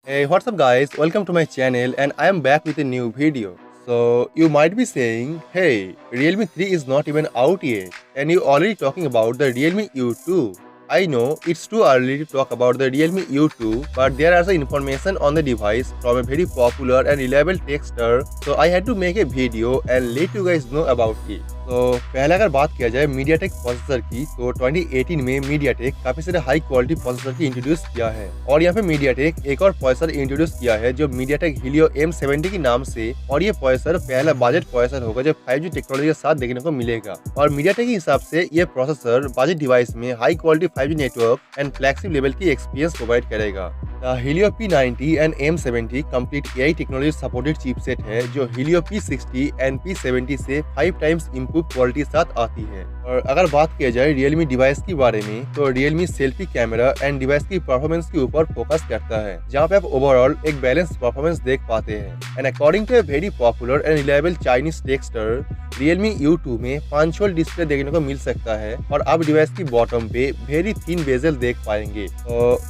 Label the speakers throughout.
Speaker 1: Hey, what's up guys? Welcome to my channel and I am back with a new video. So, you might be saying, hey, Realme 3 is not even out yet and you already talking about the Realme U2. I know it's too early to talk about the Realme U2, but there are some information on the device from a very popular and reliable texter, so I had to make a video and let you guys know about it. तो पहले अगर बात किया जाए MediaTek processor की, तो 2018 में MediaTek काफी सारे हाई क्वालिटी प्रोसेसर की इंट्रोड्यूस किया है और यहाँ पे मीडियाटेक एक और प्रोसेसर इंट्रोड्यूस किया है जो मीडियाटेक हीलियो M70 के नाम से, और ये प्रोसेसर पहला बजट प्रोसेसर होगा जो 5G टेक्नोलॉजी के साथ देखने को मिलेगा। और मीडियाटेक के हिसाब से ये प्रोसेसर बजट डिवाइस में high quality 5G network and flagship level की एक्सपीरियंस प्रोवाइड करेगा। Helio P90 and M70 complete AI technology supported chipset है जो Helio P60 एंड P70 से 5 टाइम्स इम्प्रूव क्वालिटी साथ आती है। और अगर बात किया जाए Realme डिवाइस के बारे में, तो Realme selfie camera and device की परफॉर्मेंस के ऊपर फोकस करता है, जहां पे आप ओवरऑल एक बैलेंस परफॉर्मेंस देख पाते हैं। And according to a very popular and reliable Chinese texter, Realme U2 में 5 होल डिस्प्ले देखने को मिल सकता है और आप डिवाइस की बॉटम पे वेरी थिन बेजल देख पाएंगे।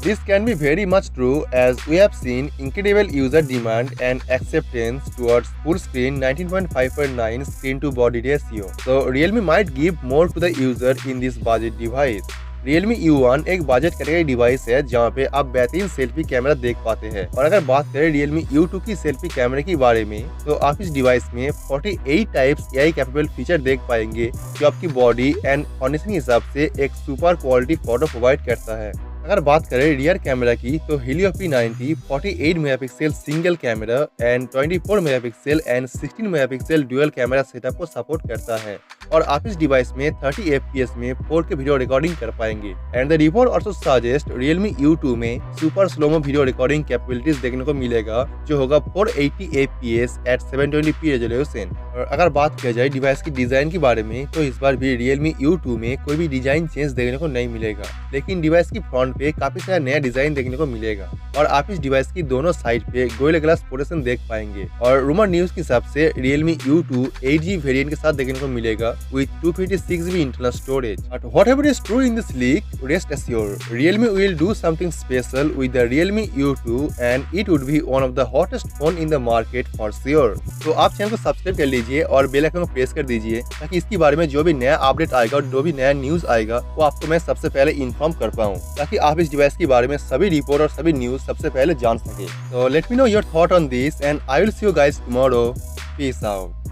Speaker 1: This can be very much true as we have seen incredible user demand and acceptance towards full screen 19.5:9 screen to body ratio. So Realme might give more to the user in this budget device. Realme U1 एक budget category device है जहाँ पे आप बेहतरीन selfie camera देख पाते हैं। और अगर बात करें Realme U2 की सेल्फी कैमरे के बारे में, तो आप इस डिवाइस में 48 टाइप्स AI कैपेबल फीचर देख पाएंगे जो आपकी बॉडी एंड कंडीशन के हिसाब से एक सुपर क्वालिटी फोटो प्रोवाइड करता है। अगर बात करें रियर कैमरा की, तो Helio P90 48 megapixel single camera and 24 megapixel and 16 megapixel dual camera setup को सपोर्ट करता है और आप इस डिवाइस में 30 FPS में 4K वीडियो रिकॉर्डिंग कर पाएंगे। And the report also suggest Realme U2 में super slomo video recording capabilities देखने को मिलेगा जो होगा 480 FPS एट 720p रेजोल्यूशन। और अगर बात किया जाए डिवाइस की डिजाइन के बारे में, तो इस बार भी Realme U2 में कोई भी डिजाइन चेंज देखने को नहीं मिलेगा, लेकिन डिवाइस की फ्रंट पे काफी सारा नया डिजाइन देखने को मिलेगा और आप इस डिवाइस की दोनों साइड पे गोरिल्ला ग्लास प्रोटेक्शन देख पाएंगे। और रूमर न्यूज के हिसाब से Realme U2 8G वेरिएंट के साथ देखने को मिलेगा with 256GB internal storage. But whatever is true in this leak, rest assured, Realme will do something special with the Realme U2 and it would be one of the hottest phone in the market for sure. तो आप channel को subscribe कर लीजिए और bell icon को press कर दीजिए ताकि इसके बारे में जो भी नया अपडेट आएगा और जो भी नया न्यूज आएगा वो आपको मैं सबसे पहले इन्फॉर्म कर पाऊँ, ताकि आप इस डिवाइस के बारे में सभी रिपोर्ट और सभी न्यूज सबसे पहले जान सके। So let me know your thought on this and I will see you guys tomorrow. Peace out.